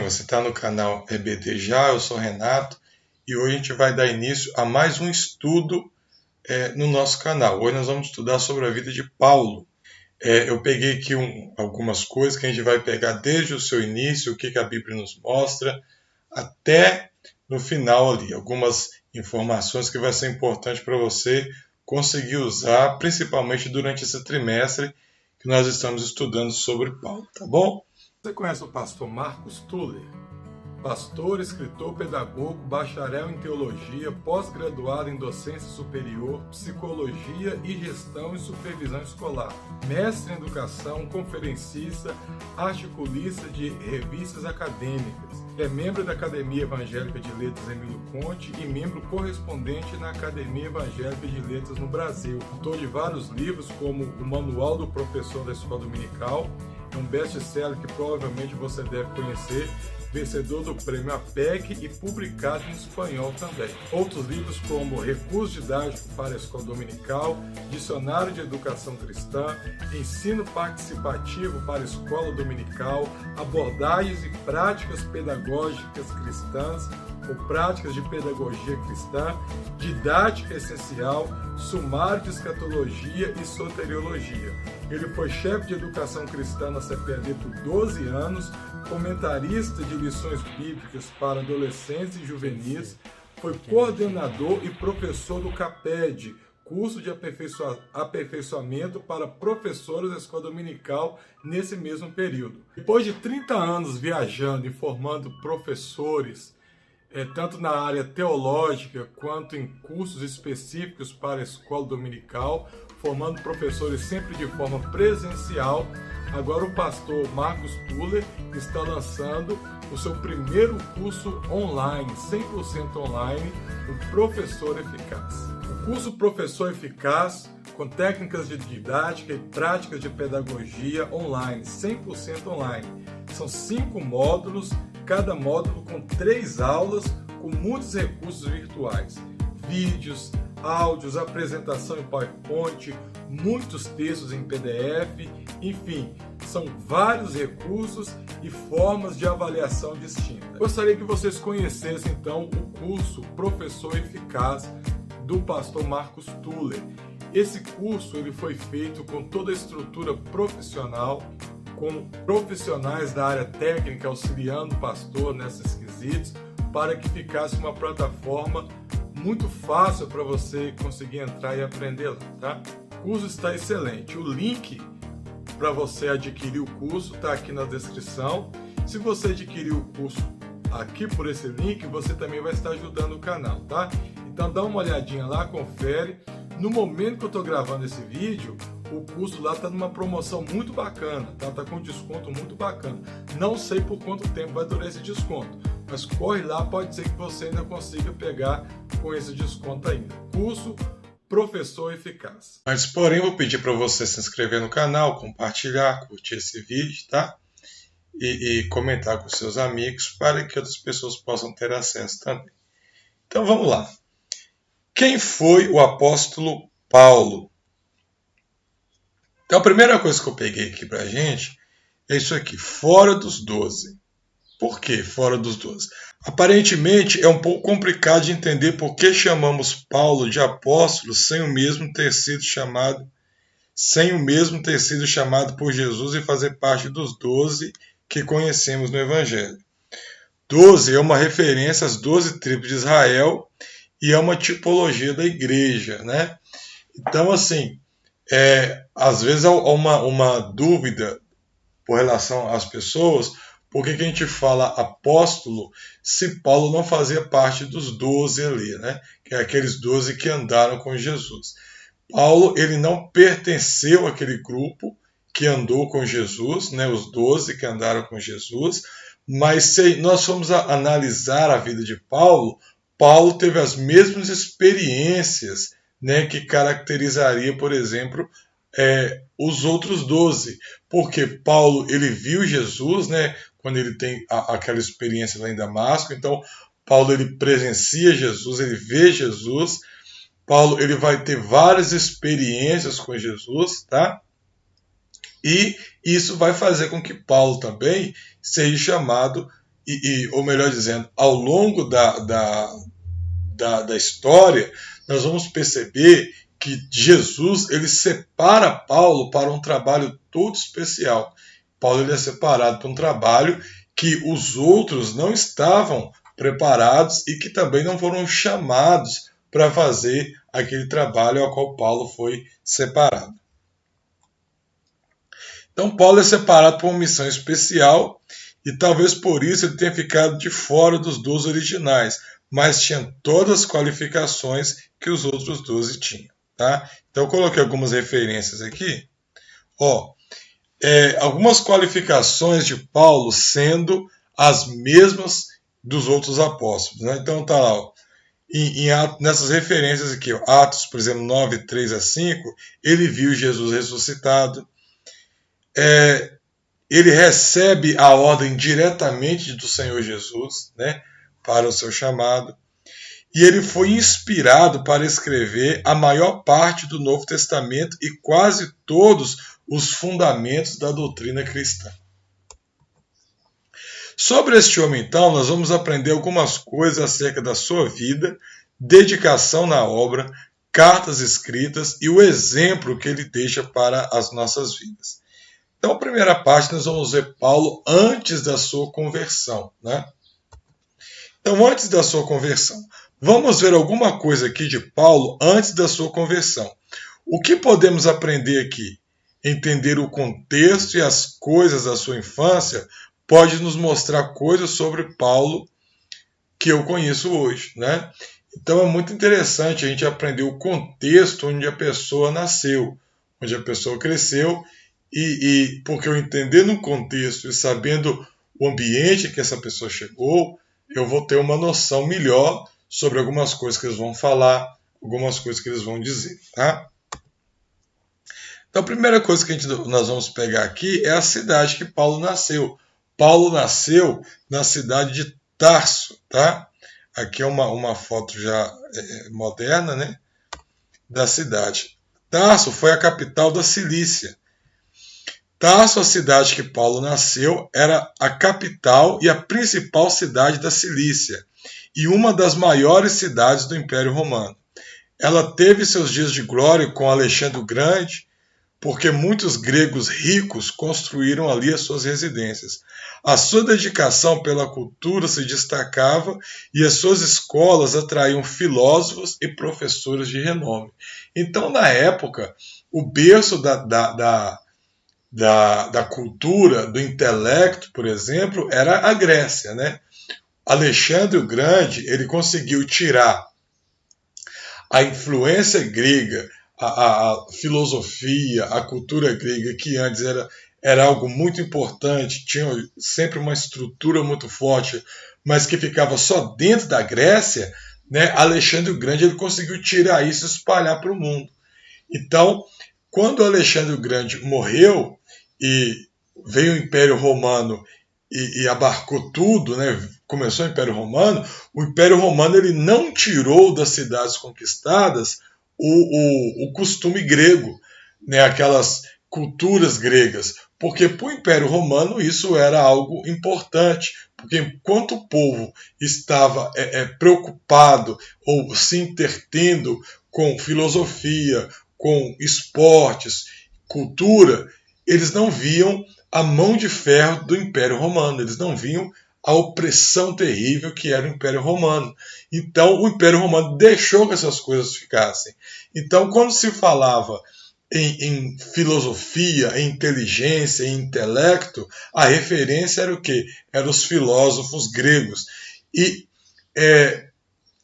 Você está no canal EBD Já, eu sou Renato e hoje a gente vai dar início a mais um estudo no nosso canal. Hoje nós vamos estudar sobre a vida de Paulo. Eu peguei aqui algumas coisas que a gente vai pegar desde o seu início, o que a Bíblia nos mostra, até no final ali. Algumas informações que vai ser importante para você conseguir usar, principalmente durante esse trimestre que nós estamos estudando sobre Paulo, tá bom? Você conhece o pastor Marcus Tuller? Pastor, escritor, pedagogo, bacharel em teologia, pós-graduado em docência superior, psicologia e gestão e supervisão escolar, mestre em educação, conferencista, articulista de revistas acadêmicas. É membro da Academia Evangélica de Letras Emílio Conte e membro correspondente na Academia Evangélica de Letras no Brasil. Autor de vários livros como O Manual do Professor da Escola Dominical, é um best-seller que provavelmente você deve conhecer, vencedor do prêmio APEC e publicado em espanhol também. Outros livros como Recurso Didático para a Escola Dominical, Dicionário de Educação Cristã, Ensino Participativo para a Escola Dominical, Abordagens e Práticas Pedagógicas Cristãs ou Práticas de Pedagogia Cristã, Didática Essencial, Sumário de Escatologia e Soteriologia. Ele foi chefe de Educação Cristã na CPAD por 12 anos, comentarista de lições bíblicas para adolescentes e juvenis, foi coordenador e professor do CAPED, curso de aperfeiçoamento para professores da escola dominical nesse mesmo período. Depois de 30 anos viajando e formando professores, tanto na área teológica quanto em cursos específicos para a escola dominical, formando professores sempre de forma presencial, agora o pastor Marcus Tuller está lançando o seu primeiro curso online, 100% online, o Professor Eficaz. O curso Professor Eficaz, com técnicas de didática e práticas de pedagogia online, 100% online. São 5 módulos, cada módulo com 3 aulas, com muitos recursos virtuais, vídeos, áudios, apresentação em PowerPoint, muitos textos em PDF, enfim, são vários recursos e formas de avaliação distintas. Gostaria que vocês conhecessem então o curso Professor Eficaz do pastor Marcus Tuller. Esse curso ele foi feito com toda a estrutura profissional, com profissionais da área técnica auxiliando o pastor nesses quesitos, para que ficasse uma plataforma muito fácil para você conseguir entrar e aprender lá, tá? O curso está excelente. O link para você adquirir o curso está aqui na descrição. Se você adquirir o curso aqui por esse link, você também vai estar ajudando o canal, tá? Então dá uma olhadinha lá, confere. No momento que eu estou gravando esse vídeo, o curso lá está numa promoção muito bacana, tá? Tá com um desconto muito bacana. Não sei por quanto tempo vai durar esse desconto, mas corre lá, pode ser que você ainda consiga pegar com esse desconto ainda. Curso Professor Eficaz. Mas, porém, vou pedir para você se inscrever no canal, compartilhar, curtir esse vídeo, tá? E comentar com seus amigos para que outras pessoas possam ter acesso também. Então, vamos lá. Quem foi o apóstolo Paulo? Então, a primeira coisa que eu peguei aqui para a gente é isso aqui, fora dos 12. Por que fora dos 12? Aparentemente é um pouco complicado de entender por que chamamos Paulo de apóstolo sem o mesmo ter sido chamado por Jesus e fazer parte dos 12 que conhecemos no Evangelho. 12 é uma referência às 12 tribos de Israel e é uma tipologia da igreja, né? Então, assim, às vezes há uma dúvida por relação às pessoas. Por que a gente fala apóstolo se Paulo não fazia parte dos 12 ali, né? Que é aqueles 12 que andaram com Jesus. Paulo ele não pertenceu àquele grupo que andou com Jesus, né? Os 12 que andaram com Jesus, mas se nós formos analisar a vida de Paulo, Paulo teve as mesmas experiências, né, que caracterizaria, por exemplo, os outros 12, porque Paulo ele viu Jesus, né, quando ele tem aquela experiência lá em Damasco. Então Paulo ele presencia Jesus, ele vê Jesus. Paulo ele vai ter várias experiências com Jesus, tá? E isso vai fazer com que Paulo também seja chamado ou melhor dizendo, ao longo da história, nós vamos perceber que Jesus ele separa Paulo para um trabalho todo especial. Paulo ele é separado para um trabalho que os outros não estavam preparados e que também não foram chamados para fazer aquele trabalho ao qual Paulo foi separado. Então Paulo é separado para uma missão especial e talvez por isso ele tenha ficado de fora dos 12 originais, mas tinha todas as qualificações que os outros 12 tinham. Tá? Então eu coloquei algumas referências aqui. Algumas qualificações de Paulo sendo as mesmas dos outros apóstolos. Né? Então tá lá, nessas referências aqui, Atos, por exemplo, 9, 3 a 5, ele viu Jesus ressuscitado. Ele recebe a ordem diretamente do Senhor Jesus, né, para o seu chamado. E ele foi inspirado para escrever a maior parte do Novo Testamento e quase todos os fundamentos da doutrina cristã. Sobre este homem, então, nós vamos aprender algumas coisas acerca da sua vida, dedicação na obra, cartas escritas e o exemplo que ele deixa para as nossas vidas. Então, a primeira parte, nós vamos ver Paulo antes da sua conversão. Né? Então, antes da sua conversão, vamos ver alguma coisa aqui de Paulo antes da sua conversão. O que podemos aprender aqui? Entender o contexto e as coisas da sua infância pode nos mostrar coisas sobre Paulo que eu conheço hoje. Né? Então, é muito interessante a gente aprender o contexto onde a pessoa nasceu, onde a pessoa cresceu, porque eu entendendo o contexto e sabendo o ambiente que essa pessoa chegou, eu vou ter uma noção melhor sobre algumas coisas que eles vão falar, algumas coisas que eles vão dizer. Tá? Então, a primeira coisa que nós vamos pegar aqui é a cidade que Paulo nasceu. Paulo nasceu na cidade de Tarso. Tá? Aqui é uma foto já moderna, né, da cidade. Tarso foi a capital da Cilícia. Tarso, a cidade que Paulo nasceu, era a capital e a principal cidade da Cilícia e uma das maiores cidades do Império Romano. Ela teve seus dias de glória com Alexandre o Grande, porque muitos gregos ricos construíram ali as suas residências. A sua dedicação pela cultura se destacava e as suas escolas atraíam filósofos e professores de renome. Então, na época, o berço da cultura, do intelecto, por exemplo, era a Grécia. Né? Alexandre o Grande ele conseguiu tirar a influência grega, a filosofia, a cultura grega, que antes era algo muito importante, tinha sempre uma estrutura muito forte, mas que ficava só dentro da Grécia, né? Alexandre o Grande ele conseguiu tirar isso e espalhar para o mundo. Então, quando Alexandre o Grande morreu e veio o Império Romano e abarcou tudo, né? Começou o Império Romano ele não tirou das cidades conquistadas o costume grego, né? Aquelas culturas gregas, porque para o Império Romano isso era algo importante, porque enquanto o povo estava preocupado ou se entretendo com filosofia, com esportes, cultura, eles não viam a mão de ferro do Império Romano, eles não viam a opressão terrível que era o Império Romano. Então, o Império Romano deixou que essas coisas ficassem. Então, quando se falava em filosofia, em inteligência, em intelecto, a referência era o quê? Eram os filósofos gregos. E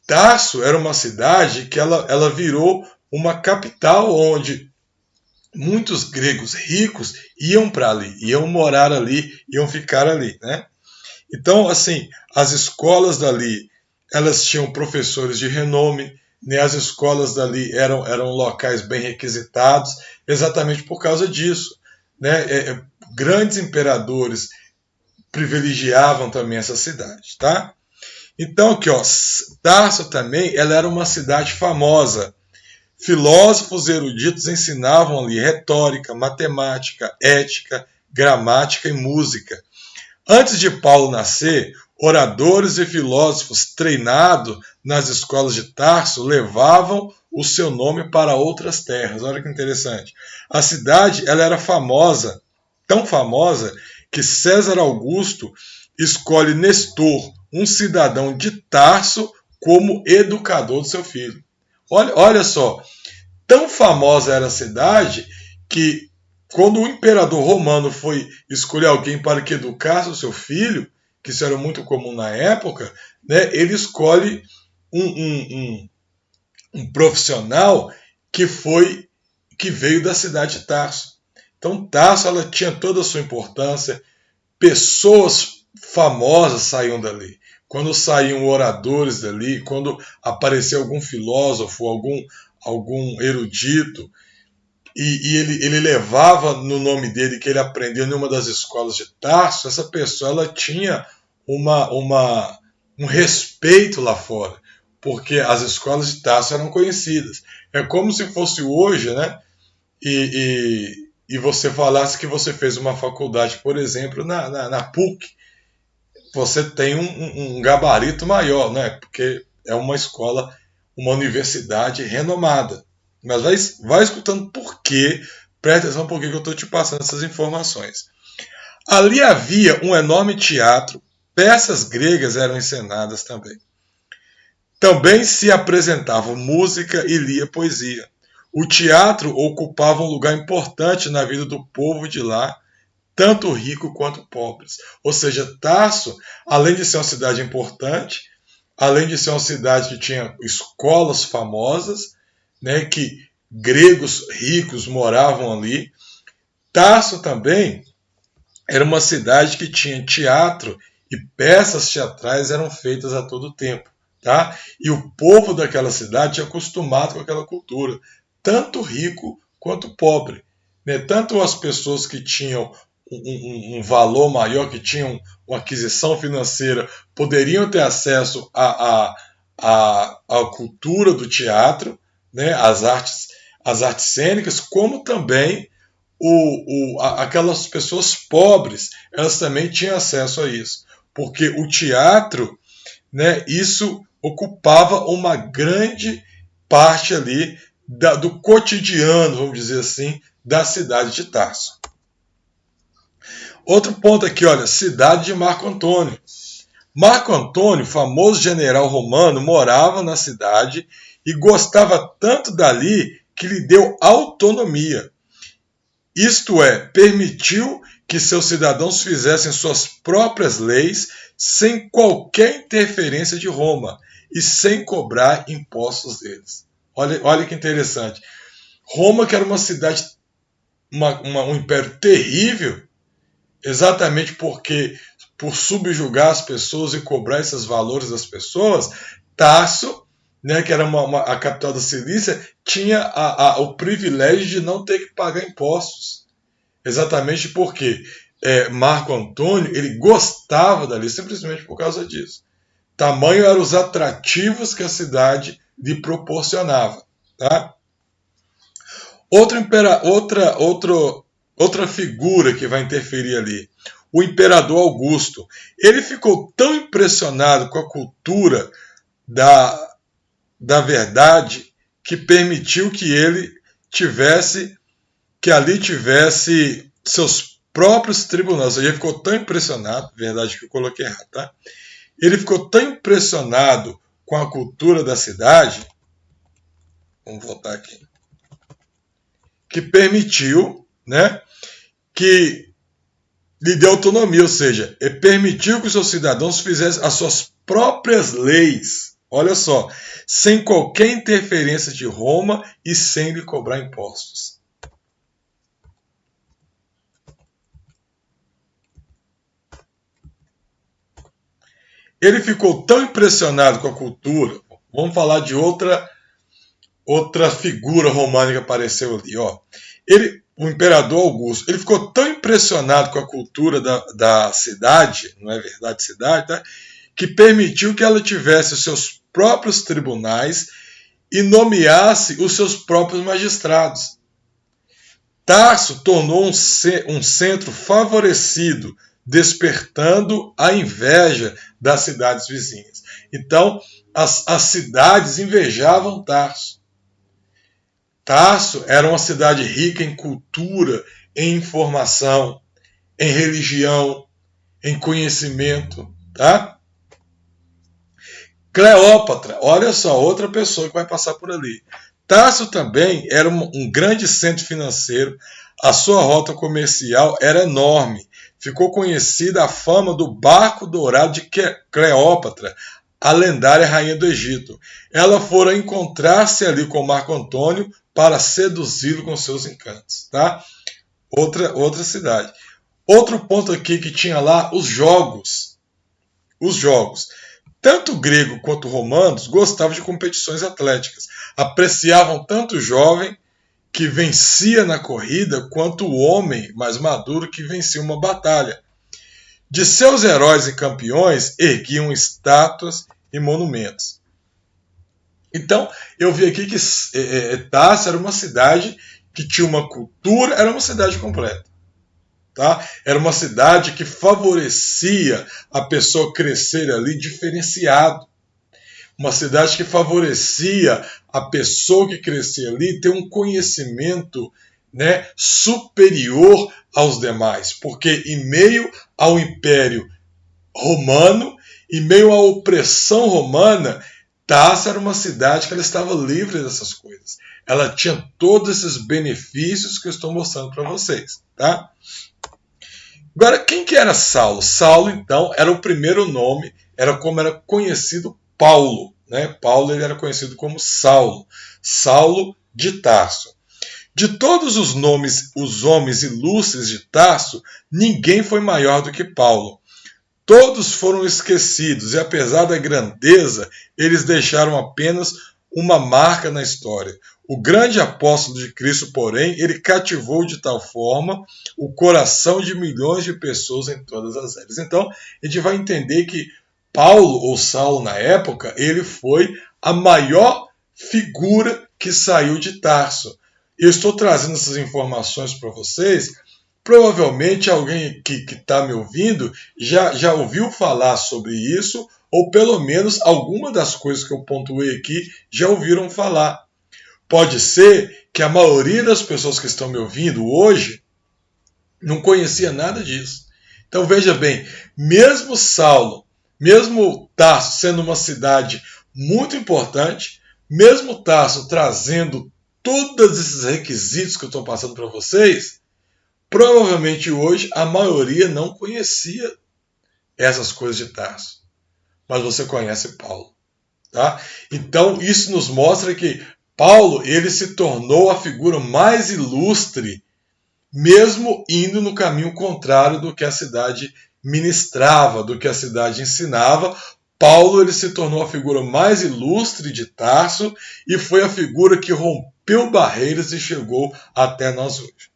Tarso era uma cidade que ela virou uma capital onde muitos gregos ricos iam para ali, iam morar ali, iam ficar ali, né? Então, assim, as escolas dali, elas tinham professores de renome, né? As escolas dali eram locais bem requisitados, exatamente por causa disso, né? Grandes imperadores privilegiavam também essa cidade, tá? Então, aqui, ó, Tarso também, ela era uma cidade famosa. Filósofos eruditos ensinavam ali retórica, matemática, ética, gramática e música. Antes de Paulo nascer, Oradores e filósofos treinados nas escolas de Tarso levavam o seu nome para outras terras. Olha que interessante. A cidade ela era famosa, tão famosa, que César Augusto escolhe Nestor, um cidadão de Tarso, como educador do seu filho. Olha só, tão famosa era a cidade que quando o imperador romano foi escolher alguém para que educasse o seu filho, que isso era muito comum na época, né, ele escolhe um profissional que veio da cidade de Tarso. Então Tarso ela tinha toda a sua importância, pessoas famosas saíam dali. Quando saíam oradores dali, quando aparecia algum filósofo, algum erudito, e ele levava no nome dele, que ele aprendeu em uma das escolas de Tarso, essa pessoa ela tinha um respeito lá fora, porque as escolas de Tarso eram conhecidas. É como se fosse hoje, né? E você falasse que você fez uma faculdade, por exemplo, na PUC, você tem um gabarito maior, né? Porque é uma escola, uma universidade renomada. Mas vai escutando por quê, presta atenção por que eu estou te passando essas informações. Ali havia um enorme teatro, peças gregas eram encenadas também. Também se apresentava música e lia poesia. O teatro ocupava um lugar importante na vida do povo de lá, tanto rico quanto pobres. Ou seja, Tarso, além de ser uma cidade importante, além de ser uma cidade que tinha escolas famosas, né, que gregos ricos moravam ali, Tarso também era uma cidade que tinha teatro e peças teatrais eram feitas a todo tempo. Tá? E o povo daquela cidade tinha acostumado com aquela cultura, tanto rico quanto pobre. Né? Tanto as pessoas que tinham um valor maior, que tinham uma aquisição financeira, poderiam ter acesso à cultura do teatro, né? As artes cênicas, como também aquelas pessoas pobres, elas também tinham acesso a isso. Porque o teatro, né, isso ocupava uma grande parte ali do cotidiano, vamos dizer assim, da cidade de Tarso. Outro ponto aqui, olha, cidade de Marco Antônio. Marco Antônio, famoso general romano, morava na cidade e gostava tanto dali que lhe deu autonomia. Isto é, permitiu que seus cidadãos fizessem suas próprias leis sem qualquer interferência de Roma e sem cobrar impostos deles. Olha que interessante. Roma, que era uma cidade, um império terrível, exatamente porque por subjugar as pessoas e cobrar esses valores das pessoas, Tarso, né, que era a capital da Cilícia, tinha o privilégio de não ter que pagar impostos. Exatamente porque Marco Antônio ele gostava dali, simplesmente por causa disso. Tamanho eram os atrativos que a cidade lhe proporcionava. Tá? Outra figura que vai interferir ali, o imperador Augusto. Ele ficou tão impressionado com a cultura da verdade que permitiu que ali tivesse seus próprios tribunais. Ele ficou tão impressionado, verdade que eu coloquei errado, tá? Ele ficou tão impressionado com a cultura da cidade, vamos voltar aqui, que permitiu, né, que lhe deu autonomia, ou seja, ele permitiu que os seus cidadãos fizessem as suas próprias leis, olha só, sem qualquer interferência de Roma e sem lhe cobrar impostos. Ele ficou tão impressionado com a cultura, vamos falar de outra figura romana que apareceu ali, ó. O imperador Augusto, ele ficou tão impressionado com a cultura da cidade, não é verdade cidade, tá? Que permitiu que ela tivesse os seus próprios tribunais e nomeasse os seus próprios magistrados. Tarso tornou um centro favorecido despertando a inveja das cidades vizinhas. Então, as cidades invejavam Tarso. Tarso era uma cidade rica em cultura, em informação, em religião, em conhecimento, tá? Cleópatra, olha só, outra pessoa que vai passar por ali. Tarso também era um grande centro financeiro, a sua rota comercial era enorme. Ficou conhecida a fama do barco dourado de Cleópatra, a lendária rainha do Egito. Ela fora encontrar-se ali com Marco Antônio para seduzi-lo com seus encantos, tá? Outra cidade. Outro ponto aqui que tinha lá, os jogos. Os jogos. Tanto grego quanto romanos gostavam de competições atléticas. Apreciavam tanto o jovem que vencia na corrida, quanto o homem mais maduro que vencia uma batalha. De seus heróis e campeões, erguiam estátuas e monumentos. Então, eu vi aqui que Tarso era uma cidade que tinha uma cultura, era uma cidade completa. Tá? Era uma cidade que favorecia a pessoa crescer ali diferenciado. Uma cidade que favorecia a pessoa que crescia ali ter um conhecimento, né, superior aos demais. Porque em meio ao Império Romano, em meio à opressão romana, Tarso era uma cidade que ela estava livre dessas coisas. Ela tinha todos esses benefícios que eu estou mostrando para vocês. Tá? Agora, quem que era Saulo? Saulo, então, era o primeiro nome, era como era conhecido Paulo. Né? Paulo ele era conhecido como Saulo. Saulo de Tarso. De todos os homens ilustres de Tarso, ninguém foi maior do que Paulo. Todos foram esquecidos e, apesar da grandeza, eles deixaram apenas uma marca na história. O grande apóstolo de Cristo, porém, ele cativou de tal forma o coração de milhões de pessoas em todas as eras. Então, a gente vai entender que Paulo, ou Saulo na época, ele foi a maior figura que saiu de Tarso. Eu estou trazendo essas informações para vocês. Provavelmente alguém que está me ouvindo já ouviu falar sobre isso, ou pelo menos alguma das coisas que eu pontuei aqui já ouviram falar. Pode ser que a maioria das pessoas que estão me ouvindo hoje não conhecia nada disso. Então veja bem, mesmo Saulo, mesmo Tarso sendo uma cidade muito importante, mesmo Tarso trazendo todos esses requisitos que eu estou passando para vocês, provavelmente hoje a maioria não conhecia essas coisas de Tarso. Mas você conhece Paulo. Tá? Então isso nos mostra que Paulo ele se tornou a figura mais ilustre, mesmo indo no caminho contrário do que a cidade ministrava, do que a cidade ensinava. Paulo ele se tornou a figura mais ilustre de Tarso e foi a figura que rompeu barreiras e chegou até nós hoje.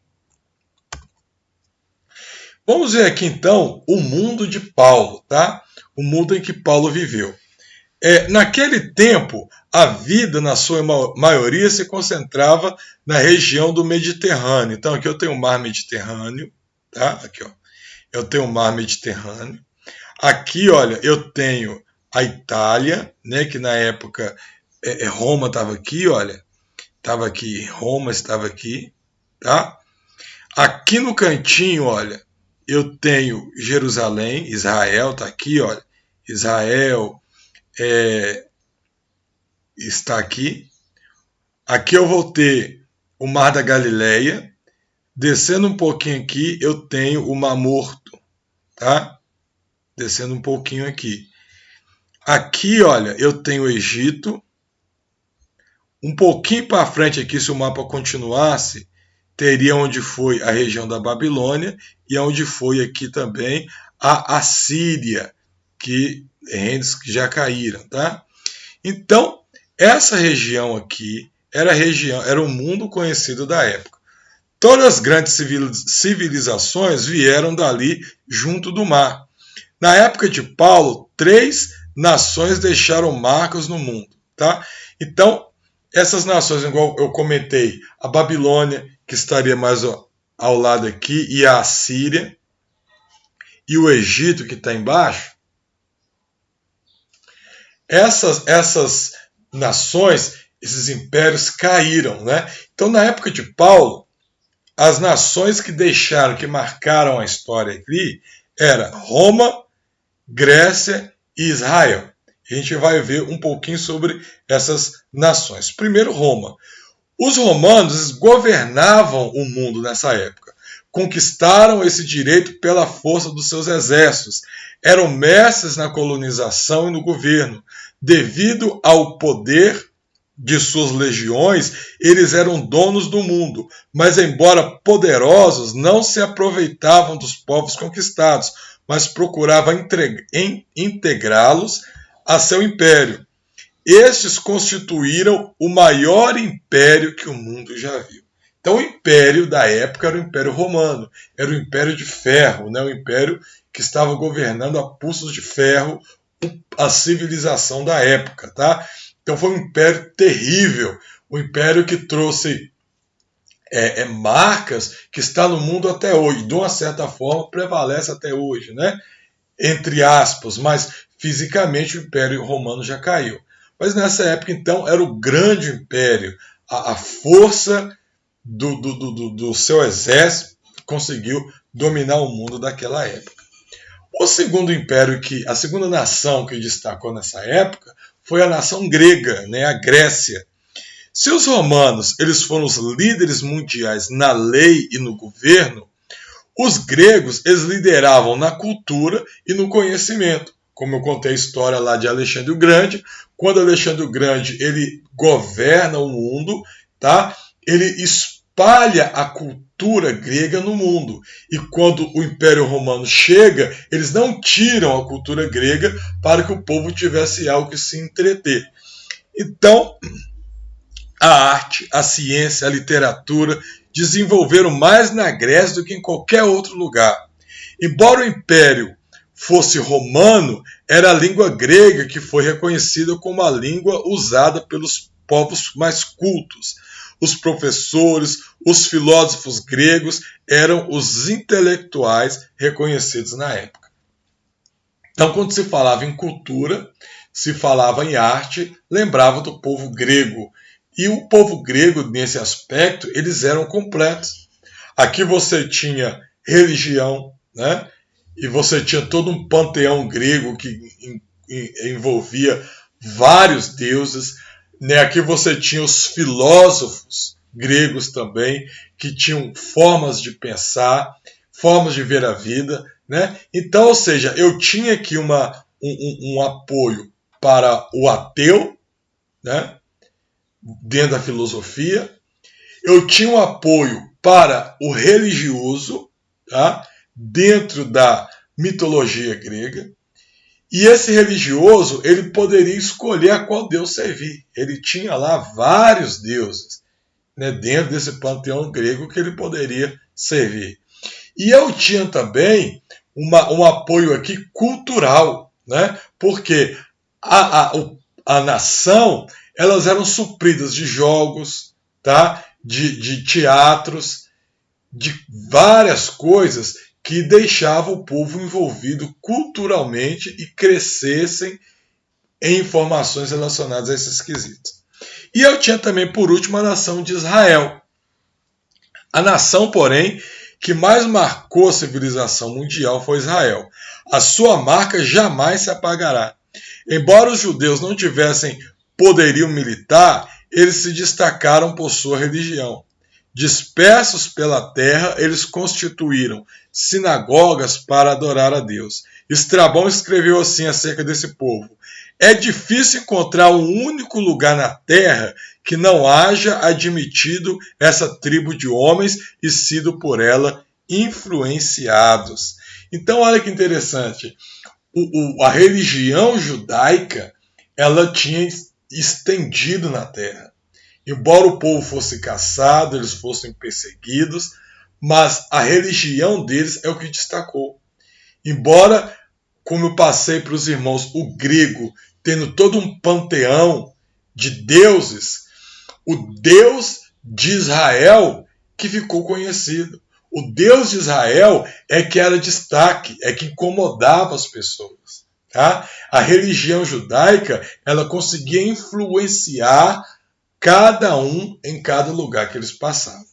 Vamos ver aqui então o mundo de Paulo, tá? O mundo em que Paulo viveu. Naquele tempo, a vida, na sua maioria, se concentrava na região do Mediterrâneo. Então, aqui eu tenho o mar Mediterrâneo, tá? Aqui, ó. Eu tenho o mar Mediterrâneo. Aqui, olha, eu tenho a Itália, né? Que na época Roma estava aqui, olha. Estava aqui, Roma estava aqui, tá? Aqui no cantinho, olha, eu tenho Jerusalém, Israel está aqui, olha. Israel está aqui. Aqui eu vou ter o Mar da Galileia. Descendo um pouquinho aqui, eu tenho o Mar Morto. Tá? Descendo um pouquinho aqui. Aqui, olha, eu tenho o Egito. Um pouquinho para frente aqui, se o mapa continuasse, teria onde foi a região da Babilônia e onde foi aqui também a Assíria, que reinos que já caíram, tá? Então, essa região aqui era o mundo conhecido da época. Todas as grandes civilizações vieram dali junto do mar. Na época de Paulo, 3 nações deixaram marcas no mundo, tá? Então, essas nações, igual eu comentei, a Babilônia, que estaria mais ao lado aqui, e a Assíria. e o Egito que está embaixo, essas nações, esses impérios caíram, né? Então, na época de Paulo, as nações que deixaram, que marcaram a história aqui, era Roma, Grécia e Israel. A gente vai ver um pouquinho sobre essas nações. Primeiro, Roma. Os romanos governavam o mundo nessa época. Conquistaram esse direito pela força dos seus exércitos. Eram mestres na colonização e no governo. Devido ao poder de suas legiões, eles eram donos do mundo, mas embora poderosos, não se aproveitavam dos povos conquistados, mas procuravam integrá-los a seu império. Estes constituíram o maior império que o mundo já viu. Então o império da época era o Império Romano, era o Império de Ferro, né? O império que estava governando a pulsos de ferro a civilização da época, tá? Então foi um império terrível, um império que trouxe marcas que está no mundo até hoje, de uma certa forma prevalece até hoje, né? Entre aspas, mas fisicamente o Império Romano já caiu. Mas nessa época, então, era o grande império, a força do seu exército conseguiu dominar o mundo daquela época. O segundo império, a segunda nação que destacou nessa época foi a nação grega, né, a Grécia. Se os romanos eles foram os líderes mundiais na lei e no governo, os gregos eles lideravam na cultura e no conhecimento. Como eu contei a história lá de Alexandre o Grande, quando Alexandre o Grande ele governa o mundo, tá? Ele espalha a cultura grega no mundo. E quando o Império Romano chega, eles não tiram a cultura grega para que o povo tivesse algo que se entreter. Então, a arte, a ciência, a literatura desenvolveram mais na Grécia do que em qualquer outro lugar. Embora o Império fosse romano, era a língua grega que foi reconhecida como a língua usada pelos povos mais cultos. Os professores, os filósofos gregos eram os intelectuais reconhecidos na época. Então, quando se falava em cultura, se falava em arte, lembrava do povo grego. E o povo grego, nesse aspecto, eles eram completos. Aqui você tinha religião, né? E você tinha todo um panteão grego que envolvia vários deuses. Né? Aqui você tinha os filósofos gregos também, que tinham formas de pensar, formas de ver a vida. Né? Então, ou seja, eu tinha aqui um apoio para o ateu, né? Dentro da filosofia. Eu tinha um apoio para o religioso, tá? Dentro da mitologia grega, e esse religioso ele poderia escolher a qual Deus servir. Ele tinha lá vários deuses, né, dentro desse panteão grego que ele poderia servir. E eu tinha também um apoio aqui cultural, né, porque a nação elas eram supridas de jogos, tá, de teatros, de várias coisas que deixava o povo envolvido culturalmente e crescessem em informações relacionadas a esses quesitos. E eu tinha também, por último, a nação de Israel. A nação, porém, que mais marcou a civilização mundial foi Israel. A sua marca jamais se apagará. Embora os judeus não tivessem poderio militar, eles se destacaram por sua religião. Dispersos pela terra, eles constituíram sinagogas para adorar a Deus. Estrabão escreveu assim acerca desse povo: é difícil encontrar um único lugar na terra que não haja admitido essa tribo de homens e sido por ela influenciados. Então, olha que interessante. A religião judaica ela tinha estendido na terra. Embora o povo fosse caçado, eles fossem perseguidos, mas a religião deles é o que destacou. Embora, como eu passei para os irmãos, o grego tendo todo um panteão de deuses, o Deus de Israel que ficou conhecido. O Deus de Israel é que era destaque, é que incomodava as pessoas. Tá? A religião judaica, ela conseguia influenciar cada um em cada lugar que eles passavam.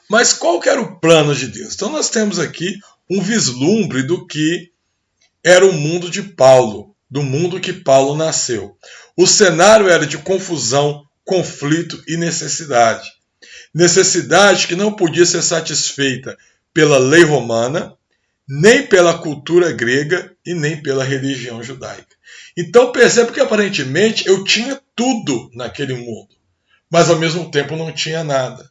Mas qual que era o plano de Deus? Então nós temos aqui um vislumbre do que era o mundo de Paulo, do mundo que Paulo nasceu. O cenário era de confusão, conflito e necessidade. Necessidade que não podia ser satisfeita pela lei romana, nem pela cultura grega e nem pela religião judaica. Então percebe que aparentemente eu tinha tudo naquele mundo, mas ao mesmo tempo não tinha nada.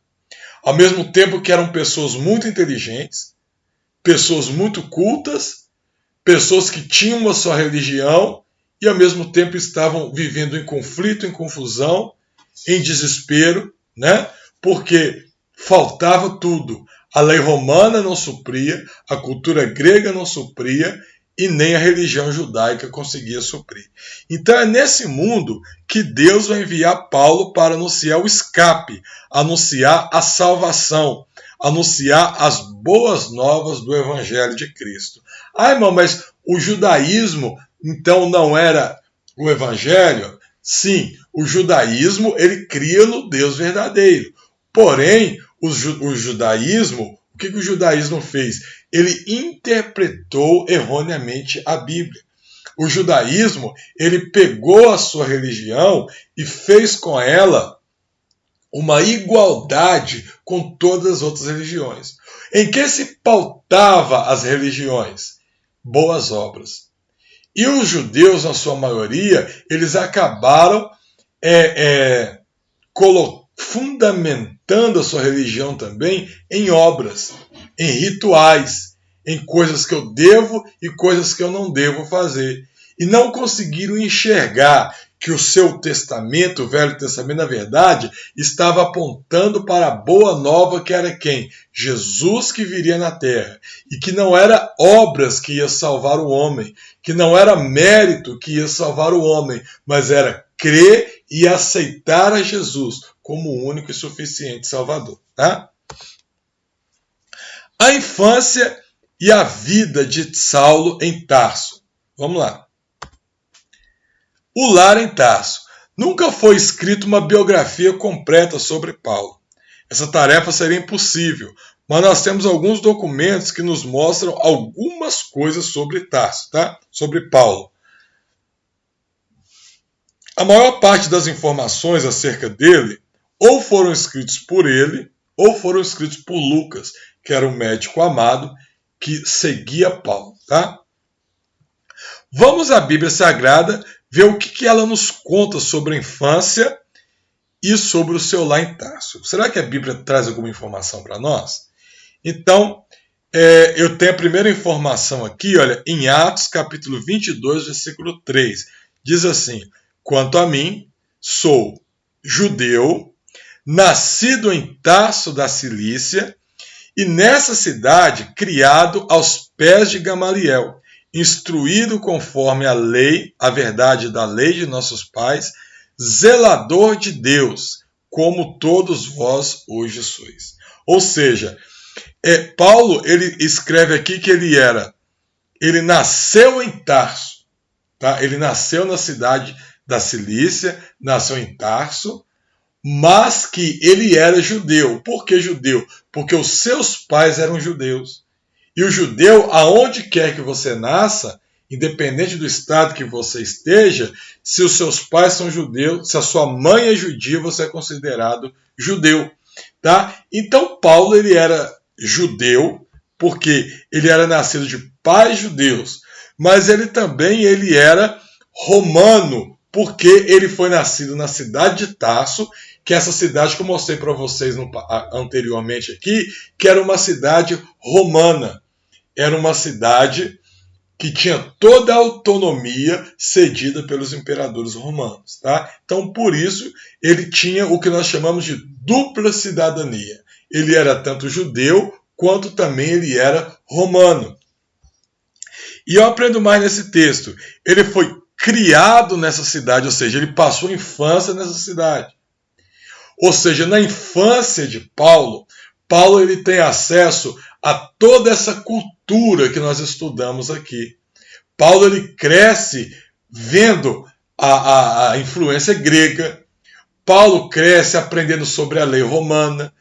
Ao mesmo tempo que eram pessoas muito inteligentes, pessoas muito cultas, pessoas que tinham uma só religião e ao mesmo tempo estavam vivendo em conflito, em confusão, em desespero, né? Porque faltava tudo. A lei romana não supria, a cultura grega não supria e nem a religião judaica conseguia suprir. Então é nesse mundo que Deus vai enviar Paulo para anunciar o escape, anunciar a salvação, anunciar as boas novas do Evangelho de Cristo. Ah, irmão, mas o judaísmo então não era o Evangelho? Sim, o judaísmo ele cria no Deus verdadeiro. Porém, o judaísmo, o que o judaísmo fez? Ele interpretou erroneamente a Bíblia. O judaísmo, ele pegou a sua religião e fez com ela uma igualdade com todas as outras religiões. Em que se pautava as religiões? Boas obras. E os judeus, na sua maioria, eles acabaram fundamentando a sua religião também em obras, em rituais, em coisas que eu devo e coisas que eu não devo fazer. E não conseguiram enxergar que o seu testamento, o Velho Testamento, na verdade, estava apontando para a boa nova que era quem? Jesus que viria na terra. E que não era obras que ia salvar o homem, que não era mérito que ia salvar o homem, mas era crer e aceitar a Jesus como o único e suficiente Salvador. Tá? A infância e a vida de Saulo em Tarso. Vamos lá. O lar em Tarso. Nunca foi escrita uma biografia completa sobre Paulo. Essa tarefa seria impossível, mas nós temos alguns documentos que nos mostram algumas coisas sobre Tarso, tá? Sobre Paulo. A maior parte das informações acerca dele ou foram escritos por ele, ou foram escritos por Lucas, que era um médico amado que seguia Paulo, tá? Vamos à Bíblia Sagrada ver o que ela nos conta sobre a infância e sobre o seu lar em Tarso. Será que a Bíblia traz alguma informação para nós? Então, eu tenho a primeira informação aqui, olha, em Atos capítulo 22, versículo 3. Diz assim: quanto a mim, sou judeu, nascido em Tarso da Cilícia, e nessa cidade criado aos pés de Gamaliel, instruído conforme a lei, a verdade da lei de nossos pais, zelador de Deus, como todos vós hoje sois. Ou seja, Paulo ele escreve aqui que ele nasceu em Tarso, tá? Ele nasceu na cidade da Cilícia, nasceu em Tarso, mas que ele era judeu. Por que judeu? Porque os seus pais eram judeus. E o judeu, aonde quer que você nasça, independente do estado que você esteja, se os seus pais são judeus, se a sua mãe é judia, você é considerado judeu. Tá? Então Paulo ele era judeu, porque ele era nascido de pais judeus, mas ele também era romano, porque ele foi nascido na cidade de Tarso, que é essa cidade que eu mostrei para vocês anteriormente aqui, que era uma cidade romana. Era uma cidade que tinha toda a autonomia cedida pelos imperadores romanos. Tá? Então, por isso, ele tinha o que nós chamamos de dupla cidadania. Ele era tanto judeu, quanto também ele era romano. E eu aprendo mais nesse texto. Ele foi criado nessa cidade, ou seja, ele passou a infância nessa cidade. Ou seja, na infância de Paulo, Paulo ele tem acesso a toda essa cultura que nós estudamos aqui. Paulo ele cresce vendo a influência grega. Paulo cresce aprendendo sobre a lei romana.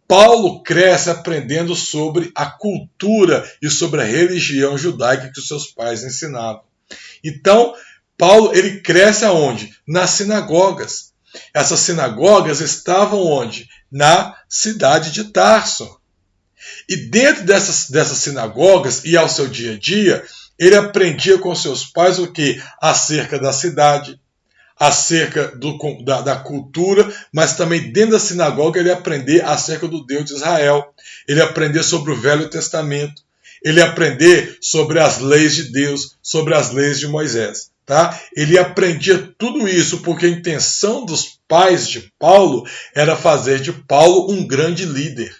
Paulo cresce aprendendo sobre a cultura e sobre a religião judaica que os seus pais ensinavam. Então, Paulo ele cresce aonde? Nas sinagogas. Essas sinagogas estavam onde? Na cidade de Tarso. E dentro dessas sinagogas e ao seu dia a dia, ele aprendia com seus pais o quê? Acerca da cidade, acerca da cultura, mas também dentro da sinagoga ele aprender acerca do Deus de Israel. Ele aprender sobre o Velho Testamento. Ele aprender sobre as leis de Deus, sobre as leis de Moisés. Tá? Ele aprendia tudo isso porque a intenção dos pais de Paulo era fazer de Paulo um grande líder,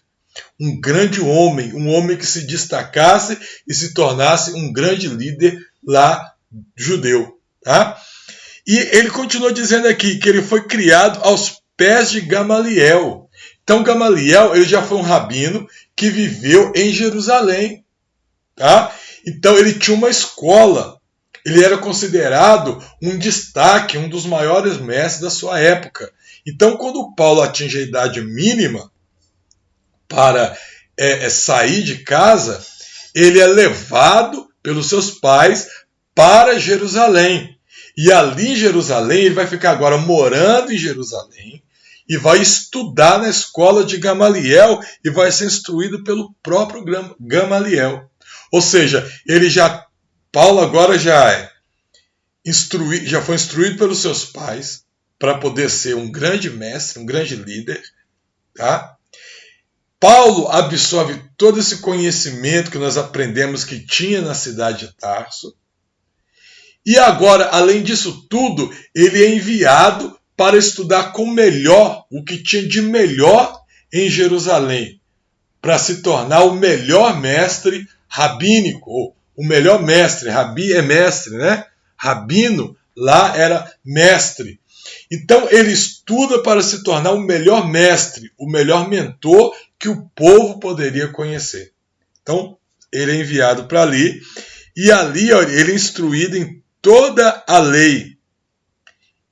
um grande homem, um homem que se destacasse e se tornasse um grande líder lá judeu. Tá? E ele continua dizendo aqui que ele foi criado aos pés de Gamaliel. Então Gamaliel ele já foi um rabino que viveu em Jerusalém. Tá? Então ele tinha uma escola. Ele era considerado um destaque, um dos maiores mestres da sua época. Então, quando Paulo atinge a idade mínima para sair de casa, ele é levado pelos seus pais para Jerusalém. E ali em Jerusalém, ele vai ficar agora morando em Jerusalém e vai estudar na escola de Gamaliel e vai ser instruído pelo próprio Gamaliel. Ou seja, Paulo agora já foi instruído pelos seus pais para poder ser um grande mestre, um grande líder. Tá? Paulo absorve todo esse conhecimento que nós aprendemos que tinha na cidade de Tarso. E agora, além disso tudo, ele é enviado para estudar com melhor, o que tinha de melhor em Jerusalém, para se tornar o melhor mestre rabínico, o melhor mestre. Rabi é mestre, né? Rabino lá era mestre. Então ele estuda para se tornar o melhor mestre, o melhor mentor que o povo poderia conhecer. Então ele é enviado para ali e ali ele é instruído em toda a lei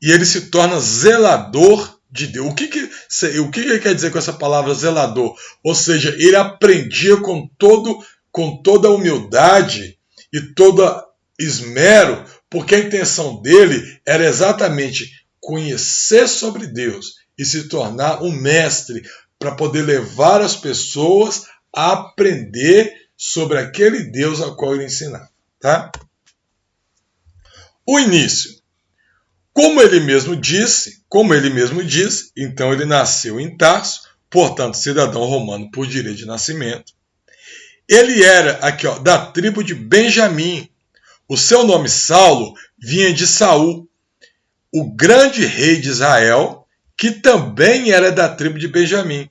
e ele se torna zelador de Deus. O que ele quer dizer com essa palavra zelador? Ou seja, ele aprendia com toda a humildade e todo esmero, porque a intenção dele era exatamente conhecer sobre Deus e se tornar um mestre para poder levar as pessoas a aprender sobre aquele Deus ao qual ele ensinava. Tá? O início. Como ele mesmo disse, então ele nasceu em Tarso, portanto cidadão romano por direito de nascimento. Ele era aqui, da tribo de Benjamim. O seu nome Saulo vinha de Saul, o grande rei de Israel, que também era da tribo de Benjamim.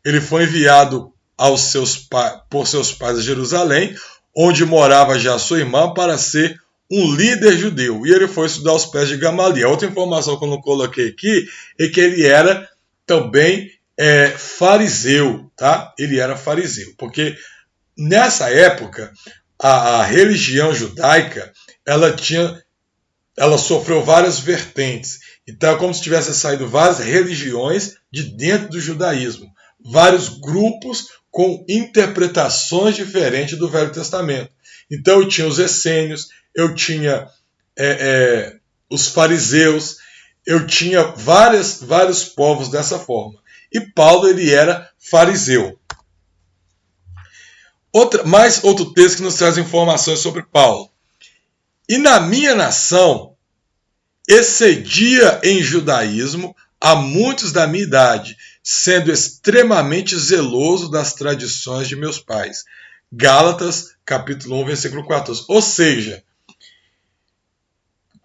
Ele foi enviado por seus pais a Jerusalém, onde morava já sua irmã, para ser um líder judeu. E ele foi estudar aos pés de Gamaliel. Outra informação que eu não coloquei aqui é que ele era também fariseu. Tá? Ele era fariseu, porque nessa época, a religião judaica, ela sofreu várias vertentes. Então é como se tivesse saído várias religiões de dentro do judaísmo. Vários grupos com interpretações diferentes do Velho Testamento. Então eu tinha os essênios, eu tinha os fariseus, eu tinha vários povos dessa forma. E Paulo ele era fariseu. Outro texto que nos traz informações sobre Paulo. E na minha nação excedia em judaísmo a muitos da minha idade, sendo extremamente zeloso das tradições de meus pais. Gálatas, capítulo 1, versículo 14. Ou seja,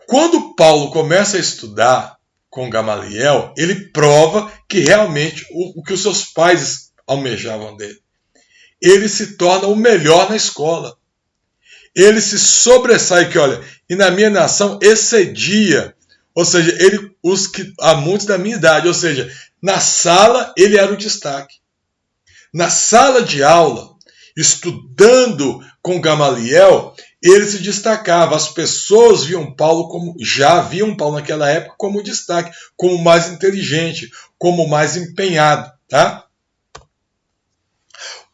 quando Paulo começa a estudar com Gamaliel, ele prova que realmente o que os seus pais almejavam dele. Ele se torna o melhor na escola. Ele se sobressai, e na minha nação excedia, ou seja, há muitos da minha idade, ou seja, na sala ele era o destaque. na sala de aula, estudando com Gamaliel, ele se destacava. As pessoas já viam Paulo naquela época como destaque, como mais inteligente, como mais empenhado. Tá?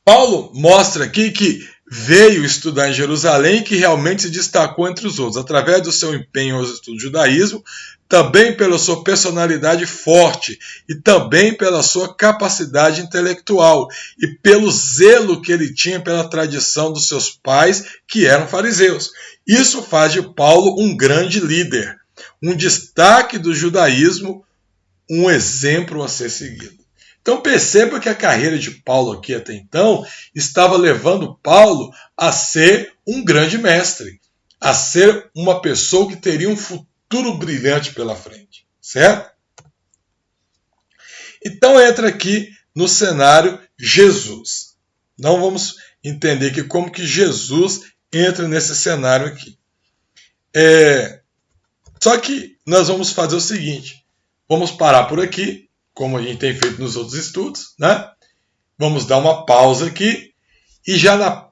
Paulo mostra aqui que veio estudar em Jerusalém e que realmente se destacou entre os outros, através do seu empenho aos estudos do judaísmo, também pela sua personalidade forte e também pela sua capacidade intelectual e pelo zelo que ele tinha pela tradição dos seus pais, que eram fariseus. Isso faz de Paulo um grande líder, um destaque do judaísmo, um exemplo a ser seguido. Então perceba que a carreira de Paulo aqui até então estava levando Paulo a ser um grande mestre, a ser uma pessoa que teria um futuro brilhante pela frente, certo? Então entra aqui no cenário Jesus. Então vamos entender aqui como que Jesus entra nesse cenário aqui. Só que nós vamos fazer o seguinte, vamos parar por aqui, como a gente tem feito nos outros estudos, né? Vamos dar uma pausa aqui e já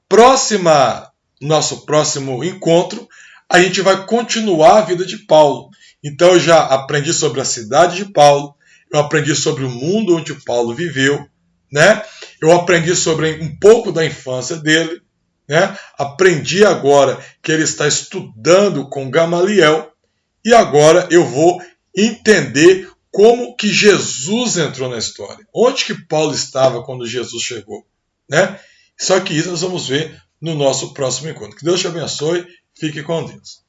nosso próximo encontro, a gente vai continuar a vida de Paulo. Então eu já aprendi sobre a cidade de Paulo, eu aprendi sobre o mundo onde Paulo viveu, né? Eu aprendi sobre um pouco da infância dele, né? Aprendi agora que ele está estudando com Gamaliel e agora eu vou entender como que Jesus entrou na história. Onde que Paulo estava quando Jesus chegou, né? Só que isso nós vamos ver no nosso próximo encontro. Que Deus te abençoe. Fique com Deus.